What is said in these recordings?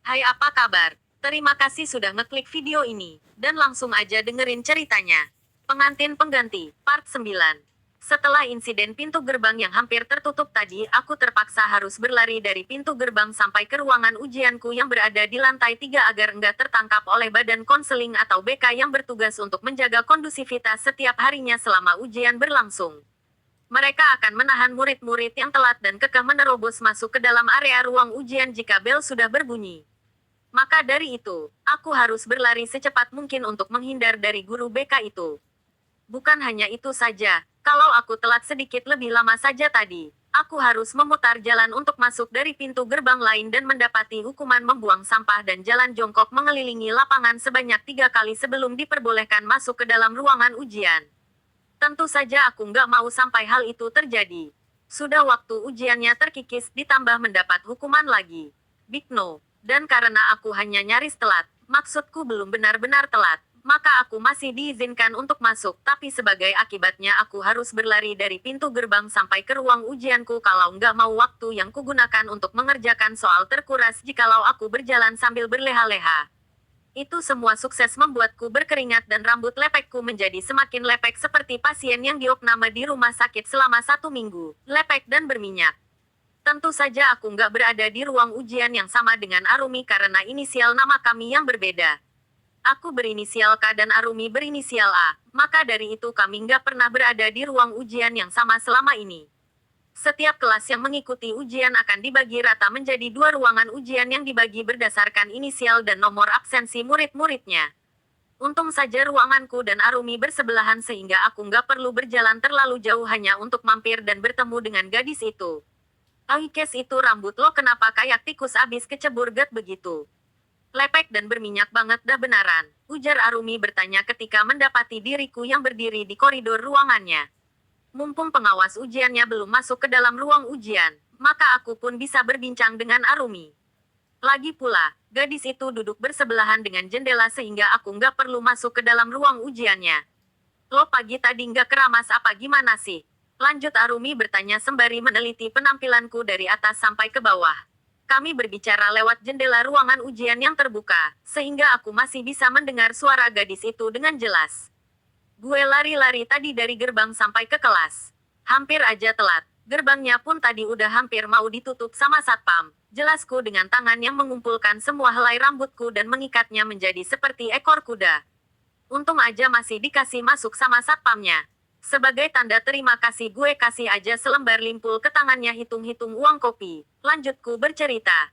Hai, apa kabar? Terima kasih sudah ngeklik video ini. Dan langsung aja dengerin ceritanya. Pengantin Pengganti, Part 9. Setelah insiden pintu gerbang yang hampir tertutup tadi, aku terpaksa harus berlari dari pintu gerbang sampai ke ruangan ujianku yang berada di lantai 3 agar enggak tertangkap oleh badan konseling atau BK yang bertugas untuk menjaga kondusivitas setiap harinya selama ujian berlangsung. Mereka akan menahan murid-murid yang telat dan kekeh menerobos masuk ke dalam area ruang ujian jika bel sudah berbunyi. Maka dari itu, aku harus berlari secepat mungkin untuk menghindar dari guru BK itu. Bukan hanya itu saja, kalau aku telat sedikit lebih lama saja tadi, aku harus memutar jalan untuk masuk dari pintu gerbang lain dan mendapati hukuman membuang sampah dan jalan jongkok mengelilingi lapangan sebanyak 3 kali sebelum diperbolehkan masuk ke dalam ruangan ujian. Tentu saja aku nggak mau sampai hal itu terjadi. Sudah waktu ujiannya terkikis ditambah mendapat hukuman lagi. Big no. Dan karena aku hanya nyaris telat, maksudku belum benar-benar telat, maka aku masih diizinkan untuk masuk, tapi sebagai akibatnya aku harus berlari dari pintu gerbang sampai ke ruang ujianku kalau nggak mau waktu yang kugunakan untuk mengerjakan soal terkuras jikalau aku berjalan sambil berleha-leha. Itu semua sukses membuatku berkeringat dan rambut lepekku menjadi semakin lepek seperti pasien yang diopname di rumah sakit selama 1 minggu, lepek dan berminyak. Tentu saja aku nggak berada di ruang ujian yang sama dengan Arumi karena inisial nama kami yang berbeda. Aku berinisial K dan Arumi berinisial A, maka dari itu kami nggak pernah berada di ruang ujian yang sama selama ini. Setiap kelas yang mengikuti ujian akan dibagi rata menjadi 2 ruangan ujian yang dibagi berdasarkan inisial dan nomor absensi murid-muridnya. Untung saja ruanganku dan Arumi bersebelahan sehingga aku nggak perlu berjalan terlalu jauh hanya untuk mampir dan bertemu dengan gadis itu. Kes itu rambut lo kenapa kayak tikus abis kecebur gat begitu? Lepek dan berminyak banget dah benaran, ujar Arumi bertanya ketika mendapati diriku yang berdiri di koridor ruangannya. Mumpung pengawas ujiannya belum masuk ke dalam ruang ujian, maka aku pun bisa berbincang dengan Arumi. Lagi pula, gadis itu duduk bersebelahan dengan jendela sehingga aku nggak perlu masuk ke dalam ruang ujiannya. Lo pagi tadi nggak keramas apa gimana sih? Lanjut Arumi bertanya sembari meneliti penampilanku dari atas sampai ke bawah. Kami berbicara lewat jendela ruangan ujian yang terbuka, sehingga aku masih bisa mendengar suara gadis itu dengan jelas. Gue lari-lari tadi dari gerbang sampai ke kelas. Hampir aja telat. Gerbangnya pun tadi udah hampir mau ditutup sama satpam. Jelasku dengan tangan yang mengumpulkan semua helai rambutku dan mengikatnya menjadi seperti ekor kuda. Untung aja masih dikasih masuk sama satpamnya. Sebagai tanda terima kasih gue kasih aja selembar limpul ke tangannya hitung-hitung uang kopi. Lanjutku bercerita.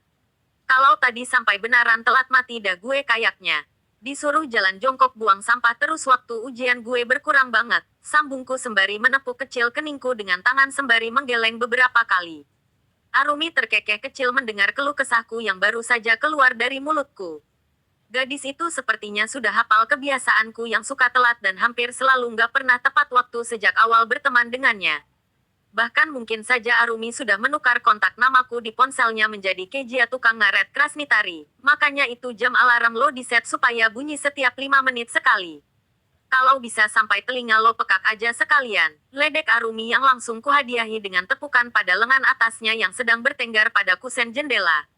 Kalau tadi sampai benaran telat mati dah gue kayaknya. Disuruh jalan jongkok buang sampah terus waktu ujian gue berkurang banget. Sambungku sembari menepuk kecil keningku dengan tangan sembari menggeleng beberapa kali. Arumi terkekeh kecil mendengar keluh kesahku yang baru saja keluar dari mulutku. Gadis itu sepertinya sudah hafal kebiasaanku yang suka telat dan hampir selalu nggak pernah tepat waktu sejak awal berteman dengannya. Bahkan mungkin saja Arumi sudah menukar kontak namaku di ponselnya menjadi Kejia tukang ngaret Krasnitari. Makanya itu jam alarm lo diset supaya bunyi setiap 5 menit sekali. Kalau bisa sampai telinga lo pekak aja sekalian. Ledek Arumi yang langsung kuhadiahi dengan tepukan pada lengan atasnya yang sedang bertenggar pada kusen jendela.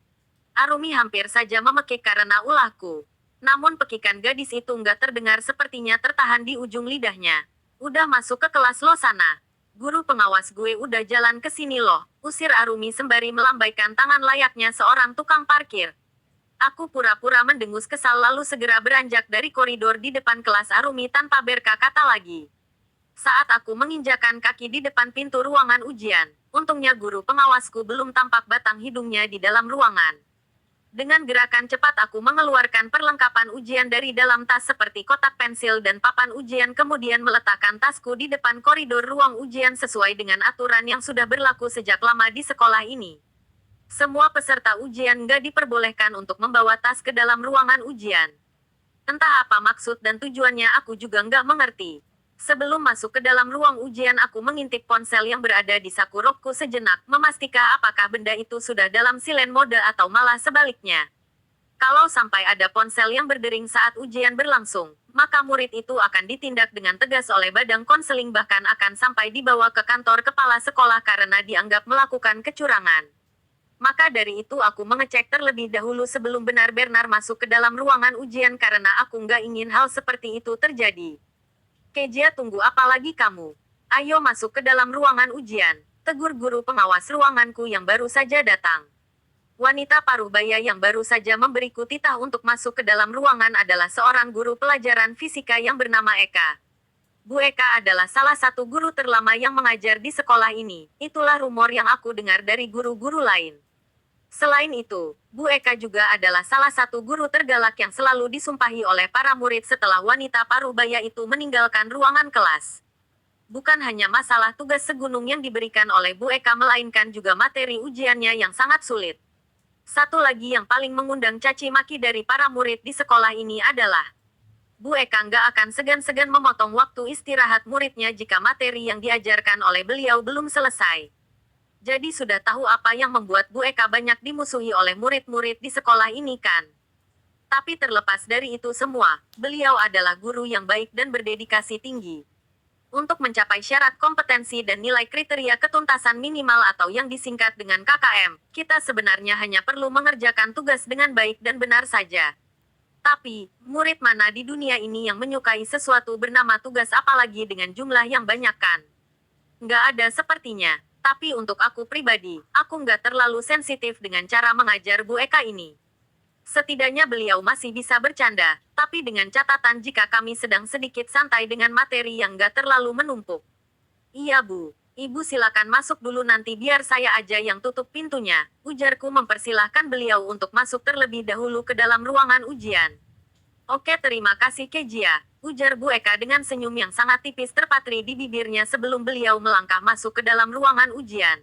Arumi hampir saja memekik karena ulahku. Namun pekikan gadis itu nggak terdengar sepertinya tertahan di ujung lidahnya. Udah masuk ke kelas lo sana. Guru pengawas gue udah jalan ke sini loh, usir Arumi sembari melambaikan tangan layaknya seorang tukang parkir. Aku pura-pura mendengus kesal lalu segera beranjak dari koridor di depan kelas Arumi tanpa berkata lagi. Saat aku menginjakan kaki di depan pintu ruangan ujian, untungnya guru pengawasku belum tampak batang hidungnya di dalam ruangan. Dengan gerakan cepat aku mengeluarkan perlengkapan ujian dari dalam tas seperti kotak pensil dan papan ujian kemudian meletakkan tasku di depan koridor ruang ujian sesuai dengan aturan yang sudah berlaku sejak lama di sekolah ini. Semua peserta ujian nggak diperbolehkan untuk membawa tas ke dalam ruangan ujian. Entah apa maksud dan tujuannya aku juga nggak mengerti. Sebelum masuk ke dalam ruang ujian aku mengintip ponsel yang berada di saku rokku sejenak, memastikan apakah benda itu sudah dalam silent mode atau malah sebaliknya. Kalau sampai ada ponsel yang berdering saat ujian berlangsung, maka murid itu akan ditindak dengan tegas oleh badan konseling bahkan akan sampai dibawa ke kantor kepala sekolah karena dianggap melakukan kecurangan. Maka dari itu aku mengecek terlebih dahulu sebelum benar-benar masuk ke dalam ruangan ujian karena aku nggak ingin hal seperti itu terjadi. Kezia, tunggu apa lagi kamu? Ayo masuk ke dalam ruangan ujian, tegur guru pengawas ruanganku yang baru saja datang. Wanita parubaya yang baru saja memberiku titah untuk masuk ke dalam ruangan adalah seorang guru pelajaran fisika yang bernama Eka. Bu Eka adalah salah satu guru terlama yang mengajar di sekolah ini. Itulah rumor yang aku dengar dari guru-guru lain. Selain itu, Bu Eka juga adalah salah satu guru tergalak yang selalu disumpahi oleh para murid setelah wanita parubaya itu meninggalkan ruangan kelas. Bukan hanya masalah tugas segunung yang diberikan oleh Bu Eka melainkan juga materi ujiannya yang sangat sulit. Satu lagi yang paling mengundang caci maki dari para murid di sekolah ini adalah Bu Eka nggak akan segan-segan memotong waktu istirahat muridnya jika materi yang diajarkan oleh beliau belum selesai. Jadi sudah tahu apa yang membuat Bu Eka banyak dimusuhi oleh murid-murid di sekolah ini kan? Tapi terlepas dari itu semua, beliau adalah guru yang baik dan berdedikasi tinggi. Untuk mencapai syarat kompetensi dan nilai kriteria ketuntasan minimal atau yang disingkat dengan KKM, kita sebenarnya hanya perlu mengerjakan tugas dengan baik dan benar saja. Tapi, murid mana di dunia ini yang menyukai sesuatu bernama tugas apalagi dengan jumlah yang banyak kan? Nggak ada sepertinya. Tapi untuk aku pribadi, aku nggak terlalu sensitif dengan cara mengajar Bu Eka ini. Setidaknya beliau masih bisa bercanda, tapi dengan catatan jika kami sedang sedikit santai dengan materi yang nggak terlalu menumpuk. Iya Bu, Ibu silakan masuk dulu nanti biar saya aja yang tutup pintunya, ujarku mempersilahkan beliau untuk masuk terlebih dahulu ke dalam ruangan ujian. Oke, terima kasih Kezia, ujar Bu Eka dengan senyum yang sangat tipis terpatri di bibirnya sebelum beliau melangkah masuk ke dalam ruangan ujian.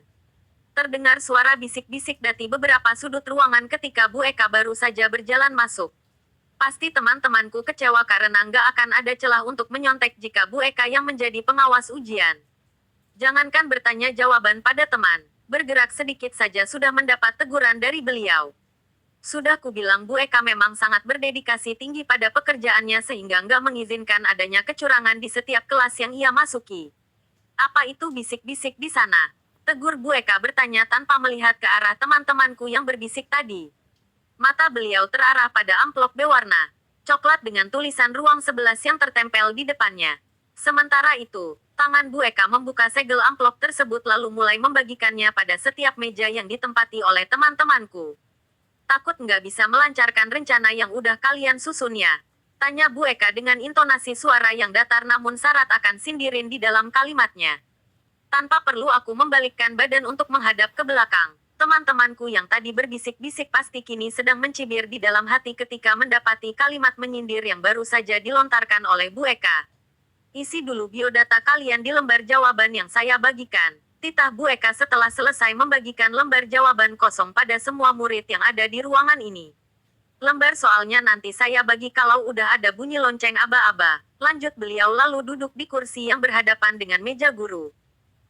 Terdengar suara bisik-bisik dari beberapa sudut ruangan ketika Bu Eka baru saja berjalan masuk. Pasti teman-temanku kecewa karena nggak akan ada celah untuk menyontek jika Bu Eka yang menjadi pengawas ujian. Jangankan bertanya jawaban pada teman, bergerak sedikit saja sudah mendapat teguran dari beliau. Sudah kubilang Bu Eka memang sangat berdedikasi tinggi pada pekerjaannya sehingga nggak mengizinkan adanya kecurangan di setiap kelas yang ia masuki. Apa itu bisik-bisik di sana? Tegur Bu Eka bertanya tanpa melihat ke arah teman-temanku yang berbisik tadi. Mata beliau terarah pada amplop berwarna coklat dengan tulisan ruang 11 yang tertempel di depannya. Sementara itu, tangan Bu Eka membuka segel amplop tersebut lalu mulai membagikannya pada setiap meja yang ditempati oleh teman-temanku. Takut nggak bisa melancarkan rencana yang udah kalian susun ya? Tanya Bu Eka dengan intonasi suara yang datar namun syarat akan sindirin di dalam kalimatnya. Tanpa perlu aku membalikkan badan untuk menghadap ke belakang. Teman-temanku yang tadi berbisik-bisik pasti kini sedang mencibir di dalam hati ketika mendapati kalimat menyindir yang baru saja dilontarkan oleh Bu Eka. Isi dulu biodata kalian di lembar jawaban yang saya bagikan. Titah Bu Eka setelah selesai membagikan lembar jawaban kosong pada semua murid yang ada di ruangan ini. Lembar soalnya nanti saya bagi kalau udah ada bunyi lonceng aba-aba. Lanjut beliau lalu duduk di kursi yang berhadapan dengan meja guru.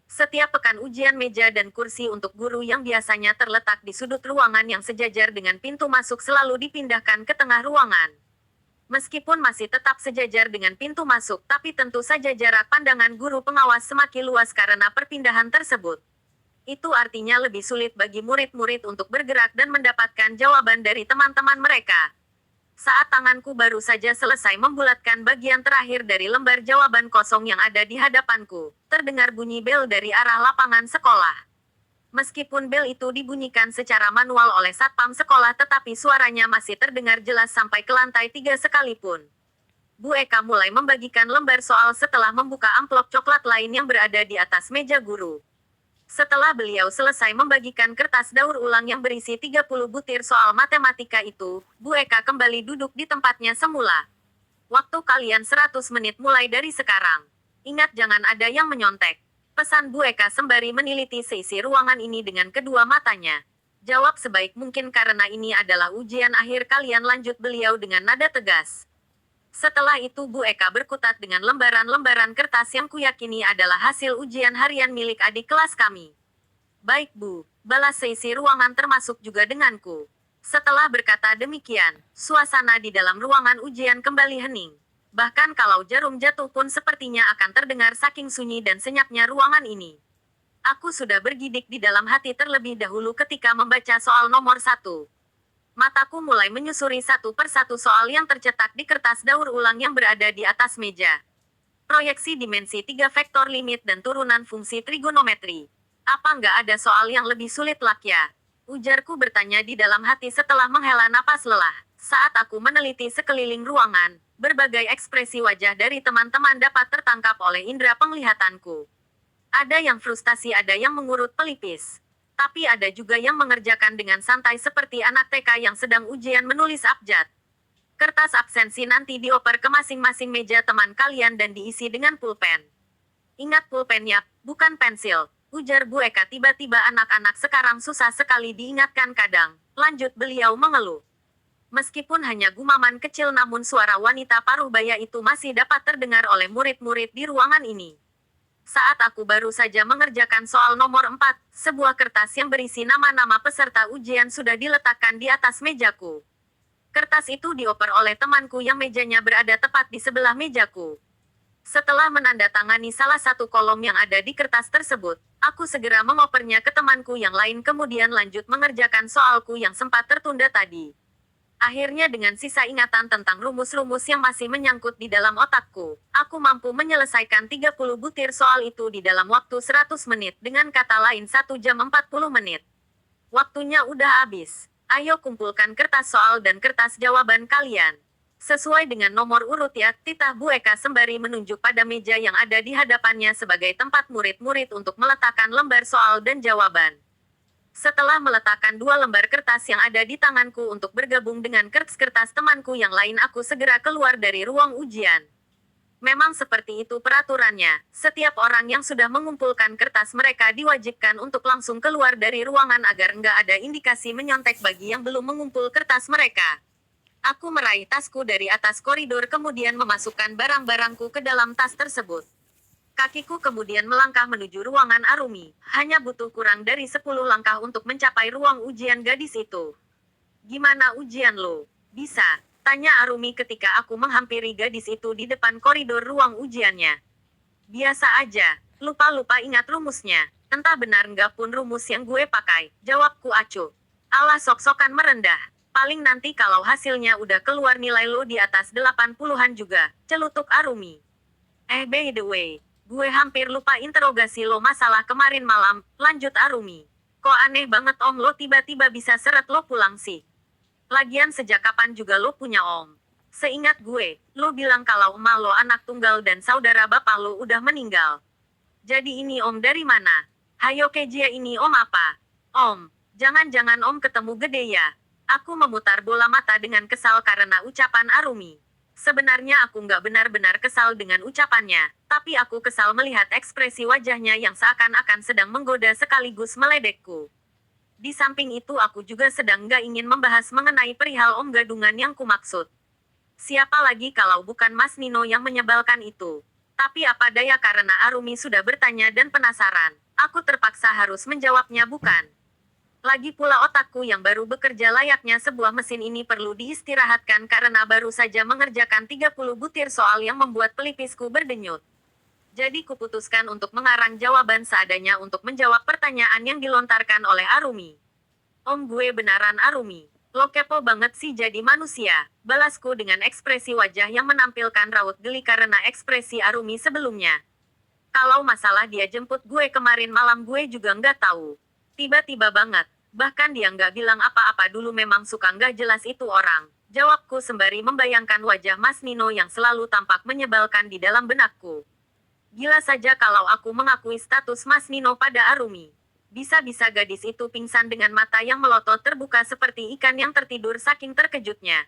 Setiap pekan ujian meja dan kursi untuk guru yang biasanya terletak di sudut ruangan yang sejajar dengan pintu masuk selalu dipindahkan ke tengah ruangan. Meskipun masih tetap sejajar dengan pintu masuk, tapi tentu saja jarak pandangan guru pengawas semakin luas karena perpindahan tersebut. Itu artinya lebih sulit bagi murid-murid untuk bergerak dan mendapatkan jawaban dari teman-teman mereka. Saat tanganku baru saja selesai membulatkan bagian terakhir dari lembar jawaban kosong yang ada di hadapanku, terdengar bunyi bel dari arah lapangan sekolah. Meskipun bel itu dibunyikan secara manual oleh satpam sekolah tetapi suaranya masih terdengar jelas sampai ke lantai 3 sekalipun. Bu Eka mulai membagikan lembar soal setelah membuka amplop coklat lain yang berada di atas meja guru. Setelah beliau selesai membagikan kertas daur ulang yang berisi 30 butir soal matematika itu, Bu Eka kembali duduk di tempatnya semula. Waktu kalian 100 menit mulai dari sekarang. Ingat jangan ada yang menyontek. Pesan Bu Eka sembari meneliti seisi ruangan ini dengan kedua matanya. Jawab sebaik mungkin karena ini adalah ujian akhir kalian, lanjut beliau dengan nada tegas. Setelah itu Bu Eka berkutat dengan lembaran-lembaran kertas yang kuyakini adalah hasil ujian harian milik adik kelas kami. Baik Bu, balas seisi ruangan termasuk juga denganku. Setelah berkata demikian, suasana di dalam ruangan ujian kembali hening. Bahkan kalau jarum jatuh pun sepertinya akan terdengar saking sunyi dan senyapnya ruangan ini. Aku sudah bergidik di dalam hati terlebih dahulu ketika membaca soal nomor 1. Mataku mulai menyusuri satu persatu soal yang tercetak di kertas daur ulang yang berada di atas meja. Proyeksi dimensi 3 vektor limit dan turunan fungsi trigonometri. Apa nggak ada soal yang lebih sulit lak ya? Ujarku bertanya di dalam hati setelah menghela napas lelah. Saat aku meneliti sekeliling ruangan, berbagai ekspresi wajah dari teman-teman dapat tertangkap oleh indera penglihatanku. Ada yang frustasi, ada yang mengurut pelipis. Tapi ada juga yang mengerjakan dengan santai seperti anak TK yang sedang ujian menulis abjad. Kertas absensi nanti dioper ke masing-masing meja teman kalian dan diisi dengan pulpen. Ingat pulpennya, bukan pensil, ujar Bu Eka tiba-tiba. Anak-anak sekarang susah sekali diingatkan kadang, lanjut beliau mengeluh. Meskipun hanya gumaman kecil namun suara wanita paruh baya itu masih dapat terdengar oleh murid-murid di ruangan ini. Saat aku baru saja mengerjakan soal nomor 4, sebuah kertas yang berisi nama-nama peserta ujian sudah diletakkan di atas mejaku. Kertas itu dioper oleh temanku yang mejanya berada tepat di sebelah mejaku. Setelah menandatangani salah satu kolom yang ada di kertas tersebut, aku segera mengopernya ke temanku yang lain kemudian lanjut mengerjakan soalku yang sempat tertunda tadi. Akhirnya dengan sisa ingatan tentang rumus-rumus yang masih menyangkut di dalam otakku, aku mampu menyelesaikan 30 butir soal itu di dalam waktu 100 menit, dengan kata lain 1 jam 40 menit. Waktunya udah habis. Ayo kumpulkan kertas soal dan kertas jawaban kalian. Sesuai dengan nomor urut ya, titah Bu Eka sembari menunjuk pada meja yang ada di hadapannya sebagai tempat murid-murid untuk meletakkan lembar soal dan jawaban. Setelah meletakkan 2 lembar kertas yang ada di tanganku untuk bergabung dengan kertas-kertas temanku yang lain, aku segera keluar dari ruang ujian. Memang seperti itu peraturannya, setiap orang yang sudah mengumpulkan kertas mereka diwajibkan untuk langsung keluar dari ruangan agar nggak ada indikasi menyontek bagi yang belum mengumpul kertas mereka. Aku meraih tasku dari atas koridor kemudian memasukkan barang-barangku ke dalam tas tersebut. Kakiku kemudian melangkah menuju ruangan Arumi. Hanya butuh kurang dari 10 langkah untuk mencapai ruang ujian gadis itu. Gimana ujian lo? Bisa? Tanya Arumi ketika aku menghampiri gadis itu di depan koridor ruang ujiannya. Biasa aja, lupa-lupa ingat rumusnya. Entah benar nggak pun rumus yang gue pakai, jawabku acuh. Alah sok-sokan merendah. Paling nanti kalau hasilnya udah keluar nilai lo di atas 80-an juga, celutuk Arumi. By the way, gue hampir lupa interogasi lo masalah kemarin malam, lanjut Arumi. Kok aneh banget om lo tiba-tiba bisa seret lo pulang sih? Lagian sejak kapan juga lo punya om? Seingat gue, lo bilang kalau emak lo anak tunggal dan saudara bapak lo udah meninggal. Jadi ini om dari mana? Hayo Kejia ini om apa? Om, jangan-jangan om ketemu gede ya? Aku memutar bola mata dengan kesal karena ucapan Arumi. Sebenarnya aku nggak benar-benar kesal dengan ucapannya, tapi aku kesal melihat ekspresi wajahnya yang seakan-akan sedang menggoda sekaligus meledekku. Di samping itu aku juga sedang nggak ingin membahas mengenai perihal om gadungan yang kumaksud. Siapa lagi kalau bukan Mas Nino yang menyebalkan itu? Tapi apa daya karena Arumi sudah bertanya dan penasaran, aku terpaksa harus menjawabnya bukan. Lagi pula otakku yang baru bekerja layaknya sebuah mesin ini perlu diistirahatkan karena baru saja mengerjakan 30 butir soal yang membuat pelipisku berdenyut. Jadi kuputuskan untuk mengarang jawaban seadanya untuk menjawab pertanyaan yang dilontarkan oleh Arumi. Om gue beneran Arumi. Lo kepo banget sih jadi manusia, balasku dengan ekspresi wajah yang menampilkan raut geli karena ekspresi Arumi sebelumnya. Kalau masalah dia jemput gue kemarin malam gue juga nggak tahu. Tiba-tiba banget, bahkan dia nggak bilang apa-apa dulu memang suka nggak jelas itu orang. Jawabku sembari membayangkan wajah Mas Nino yang selalu tampak menyebalkan di dalam benakku. Gila saja kalau aku mengakui status Mas Nino pada Arumi. Bisa-bisa gadis itu pingsan dengan mata yang melotot terbuka seperti ikan yang tertidur saking terkejutnya.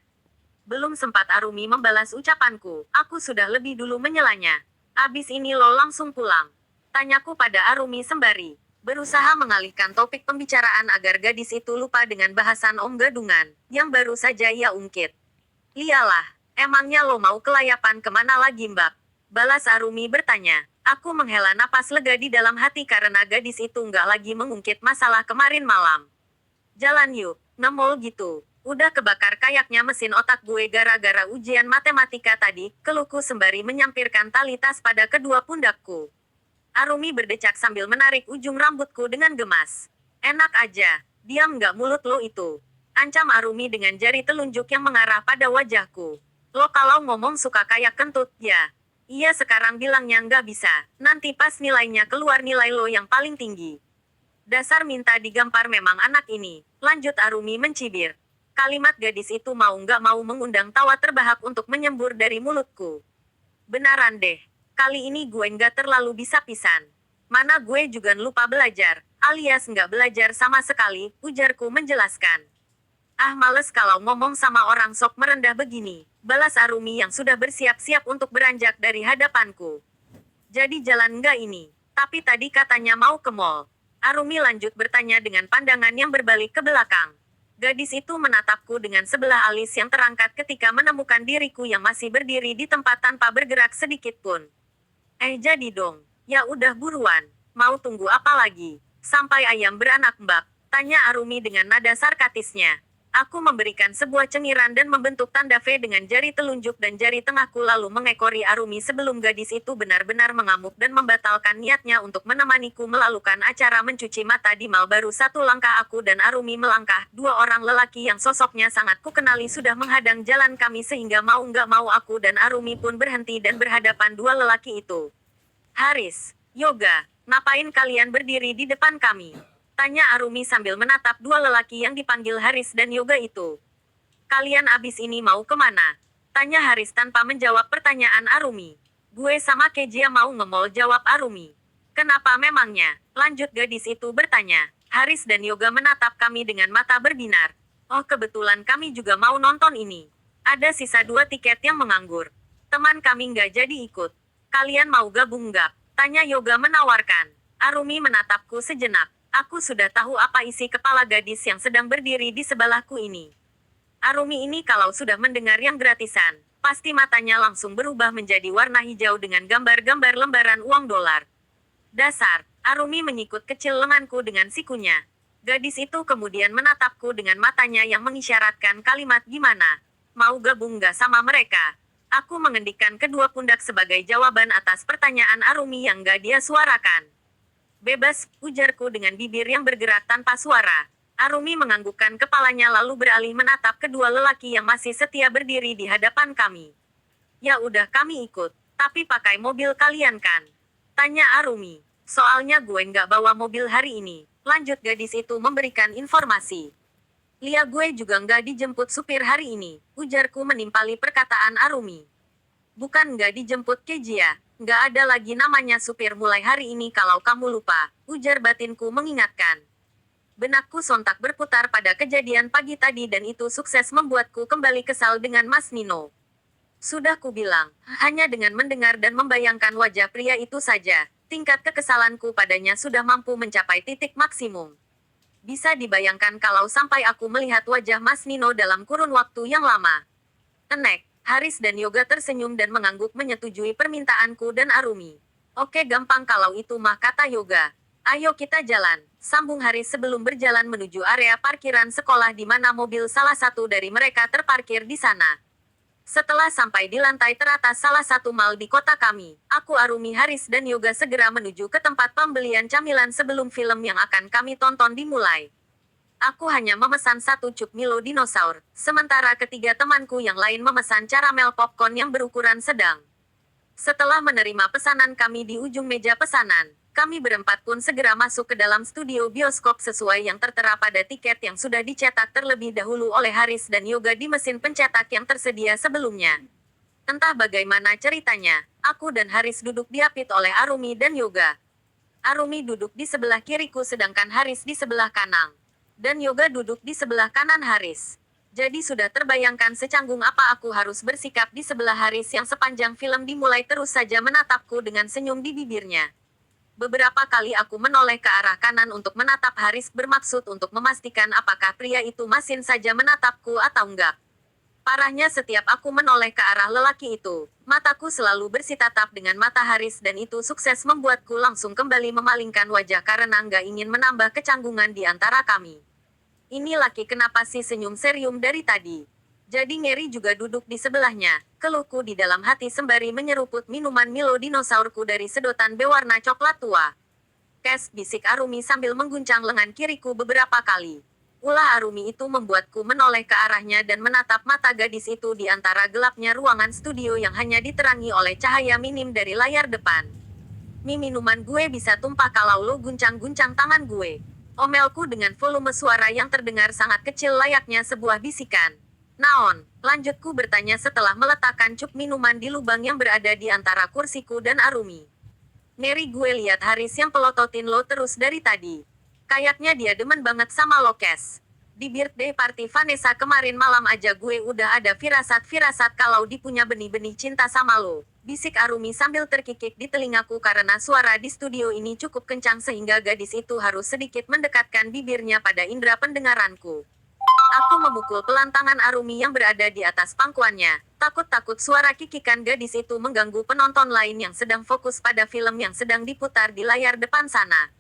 Belum sempat Arumi membalas ucapanku, aku sudah lebih dulu menyelanya. Abis ini lo langsung pulang? Tanyaku pada Arumi sembari berusaha mengalihkan topik pembicaraan agar gadis itu lupa dengan bahasan om gadungan, yang baru saja ia ungkit. Iyalah, emangnya lo mau kelayapan kemana lagi mbak? Balas Arumi bertanya. Aku menghela napas lega di dalam hati karena gadis itu nggak lagi mengungkit masalah kemarin malam. Jalan yuk, ngemol gitu. Udah kebakar kayaknya mesin otak gue gara-gara ujian matematika tadi, keluhku sembari menyampirkan tali tas pada kedua pundakku. Arumi berdecak sambil menarik ujung rambutku dengan gemas. Enak aja, diam nggak mulut lo itu. Ancam Arumi dengan jari telunjuk yang mengarah pada wajahku. Lo kalau ngomong suka kayak kentut, ya. Iya sekarang bilangnya nggak bisa, nanti pas nilainya keluar nilai lo yang paling tinggi. Dasar minta digampar memang anak ini, lanjut Arumi mencibir. Kalimat gadis itu mau nggak mau mengundang tawa terbahak untuk menyembur dari mulutku. Benaran deh, kali ini gue nggak terlalu bisa pisan. Mana gue juga lupa belajar, alias nggak belajar sama sekali, ujarku menjelaskan. Ah males kalau ngomong sama orang sok merendah begini, balas Arumi yang sudah bersiap-siap untuk beranjak dari hadapanku. Jadi jalan nggak ini? Tapi tadi katanya mau ke mall. Arumi lanjut bertanya dengan pandangan yang berbalik ke belakang. Gadis itu menatapku dengan sebelah alis yang terangkat ketika menemukan diriku yang masih berdiri di tempat tanpa bergerak sedikit pun. Jadi dong. Ya udah buruan. Mau tunggu apa lagi? Sampai ayam beranak mbak, tanya Arumi dengan nada sarkastisnya. Aku memberikan sebuah cengiran dan membentuk tanda V dengan jari telunjuk dan jari tengahku lalu mengekori Arumi sebelum gadis itu benar-benar mengamuk dan membatalkan niatnya untuk menemaniku melakukan acara mencuci mata di mal. Baru satu langkah aku dan Arumi melangkah, dua orang lelaki yang sosoknya sangat kukenali sudah menghadang jalan kami sehingga mau nggak mau aku dan Arumi pun berhenti dan berhadapan dua lelaki itu. Haris, Yoga, ngapain kalian berdiri di depan kami? Tanya Arumi sambil menatap dua lelaki yang dipanggil Haris dan Yoga itu. Kalian abis ini mau kemana? Tanya Haris tanpa menjawab pertanyaan Arumi. Gue sama Kejia mau nge-mall, jawab Arumi. Kenapa memangnya? Lanjut gadis itu bertanya. Haris dan Yoga menatap kami dengan mata berbinar. Oh kebetulan kami juga mau nonton ini. Ada sisa 2 tiket yang menganggur. Teman kami nggak jadi ikut. Kalian mau gabung nggak? Tanya Yoga menawarkan. Arumi menatapku sejenak. Aku sudah tahu apa isi kepala gadis yang sedang berdiri di sebelahku ini. Arumi ini kalau sudah mendengar yang gratisan, pasti matanya langsung berubah menjadi warna hijau dengan gambar-gambar lembaran uang dolar. Dasar, Arumi menyikut kecil lenganku dengan sikunya. Gadis itu kemudian menatapku dengan matanya yang mengisyaratkan kalimat gimana. Mau gabung gak sama mereka? Aku mengendikkan kedua pundak sebagai jawaban atas pertanyaan Arumi yang gak dia suarakan. Bebas, ujarku dengan bibir yang bergerak tanpa suara. Arumi menganggukkan kepalanya lalu beralih menatap kedua lelaki yang masih setia berdiri di hadapan kami. Ya udah kami ikut, tapi pakai mobil kalian kan? Tanya Arumi. Soalnya gue nggak bawa mobil hari ini. Lanjut gadis itu memberikan informasi. Lia gue juga nggak dijemput supir hari ini, ujarku menimpali perkataan Arumi. Bukan nggak dijemput Kejia. Nggak ada lagi namanya supir mulai hari ini kalau kamu lupa, ujar batinku mengingatkan. Benakku sontak berputar pada kejadian pagi tadi dan itu sukses membuatku kembali kesal dengan Mas Nino. Sudah kubilang, hanya dengan mendengar dan membayangkan wajah pria itu saja, tingkat kekesalanku padanya sudah mampu mencapai titik maksimum. Bisa dibayangkan kalau sampai aku melihat wajah Mas Nino dalam kurun waktu yang lama. Enek. Haris dan Yoga tersenyum dan mengangguk menyetujui permintaanku dan Arumi. Oke gampang kalau itu mah, kata Yoga. Ayo kita jalan, sambung Haris sebelum berjalan menuju area parkiran sekolah di mana mobil salah satu dari mereka terparkir di sana. Setelah sampai di lantai teratas salah satu mal di kota kami, aku, Arumi, Haris dan Yoga segera menuju ke tempat pembelian camilan sebelum film yang akan kami tonton dimulai. Aku hanya memesan 1 cup Milo dinosaur, sementara ketiga temanku yang lain memesan caramel popcorn yang berukuran sedang. Setelah menerima pesanan kami di ujung meja pesanan, kami berempat pun segera masuk ke dalam studio bioskop sesuai yang tertera pada tiket yang sudah dicetak terlebih dahulu oleh Haris dan Yoga di mesin pencetak yang tersedia sebelumnya. Entah bagaimana ceritanya, aku dan Haris duduk diapit oleh Arumi dan Yoga. Arumi duduk di sebelah kiriku sedangkan Haris di sebelah kanan. Dan Yoga duduk di sebelah kanan Haris. Jadi sudah terbayangkan secanggung apa aku harus bersikap di sebelah Haris yang sepanjang film dimulai terus saja menatapku dengan senyum di bibirnya. Beberapa kali aku menoleh ke arah kanan untuk menatap Haris bermaksud untuk memastikan apakah pria itu masih saja menatapku atau enggak. Parahnya setiap aku menoleh ke arah lelaki itu, mataku selalu bersitatap dengan mata Haris dan itu sukses membuatku langsung kembali memalingkan wajah karena nggak ingin menambah kecanggungan di antara kami. Ini laki kenapa sih senyum serium dari tadi? Jadi Ngeri juga duduk di sebelahnya, keluhku di dalam hati sembari menyeruput minuman Milo dinosaurku dari sedotan berwarna coklat tua. Kes, bisik Arumi sambil mengguncang lengan kiriku beberapa kali. Ulah Arumi itu membuatku menoleh ke arahnya dan menatap mata gadis itu di antara gelapnya ruangan studio yang hanya diterangi oleh cahaya minim dari layar depan. Minuman gue bisa tumpah kalau lo guncang-guncang tangan gue. Omelku dengan volume suara yang terdengar sangat kecil layaknya sebuah bisikan. Naon, lanjutku bertanya setelah meletakkan cup minuman di lubang yang berada di antara kursiku dan Arumi. Ngeri gue lihat Haris yang pelototin lo terus dari tadi. Kayaknya dia demen banget sama lo, Kes. Di birthday party Vanessa kemarin malam aja gue udah ada firasat-firasat kalau dipunya benih-benih cinta sama lo. Bisik Arumi sambil terkikik di telingaku karena suara di studio ini cukup kencang sehingga gadis itu harus sedikit mendekatkan bibirnya pada indera pendengaranku. Aku memukul pelan tangan Arumi yang berada di atas pangkuannya. Takut-takut suara kikikan gadis itu mengganggu penonton lain yang sedang fokus pada film yang sedang diputar di layar depan sana.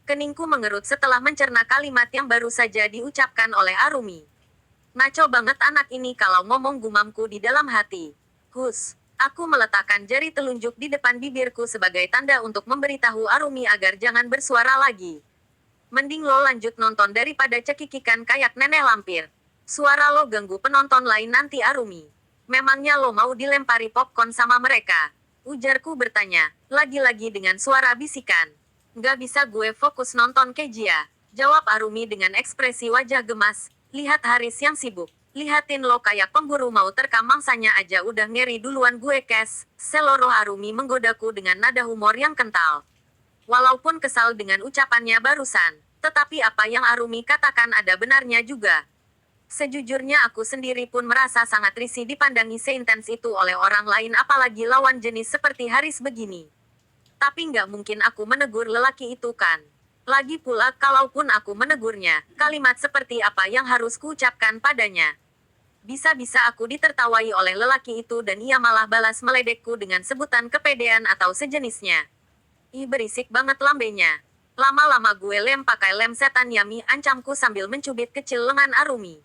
Keningku mengerut setelah mencerna kalimat yang baru saja diucapkan oleh Arumi. Ngaco banget anak ini kalau ngomong, gumamku di dalam hati. Hus, aku meletakkan jari telunjuk di depan bibirku sebagai tanda untuk memberitahu Arumi agar jangan bersuara lagi. Mending lo lanjut nonton daripada cekikikan kayak nenek lampir. Suara lo ganggu penonton lain nanti, Arumi. Memangnya lo mau dilempari popcorn sama mereka? Ujarku bertanya, lagi-lagi dengan suara bisikan. Nggak bisa gue fokus nonton Kejia. Jawab Arumi dengan ekspresi wajah gemas. Lihat Haris yang sibuk. Lihatin lo kayak pemburu mau terkam mangsanya aja udah ngeri duluan gue, Kes. Seloroh Arumi menggodaku dengan nada humor yang kental. Walaupun kesal dengan ucapannya barusan, tetapi apa yang Arumi katakan ada benarnya juga. Sejujurnya aku sendiri pun merasa sangat risih dipandangi seintens itu oleh orang lain, apalagi lawan jenis seperti Haris begini. Tapi nggak mungkin aku menegur lelaki itu kan. Lagi pula kalaupun aku menegurnya, kalimat seperti apa yang harus kuucapkan padanya? Bisa-bisa aku ditertawai oleh lelaki itu dan ia malah balas meledekku dengan sebutan kepedean atau sejenisnya. Ih, berisik banget lambenya. Lama-lama gue lem pakai lem setan Yami, ancamku sambil mencubit kecil lengan Arumi.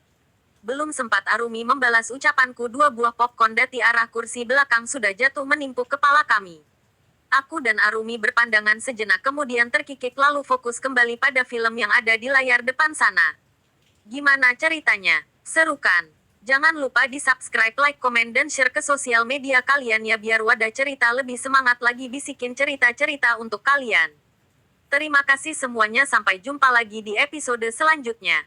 Belum sempat Arumi membalas ucapanku, 2 buah popcorn dari arah kursi belakang sudah jatuh menimpuk kepala kami. Aku dan Arumi berpandangan sejenak kemudian terkikik lalu fokus kembali pada film yang ada di layar depan sana. Gimana ceritanya? Serukan. Jangan lupa di subscribe, like, komen, dan share ke sosial media kalian ya biar Wadah Cerita lebih semangat lagi bisikin cerita-cerita untuk kalian. Terima kasih semuanya, sampai jumpa lagi di episode selanjutnya.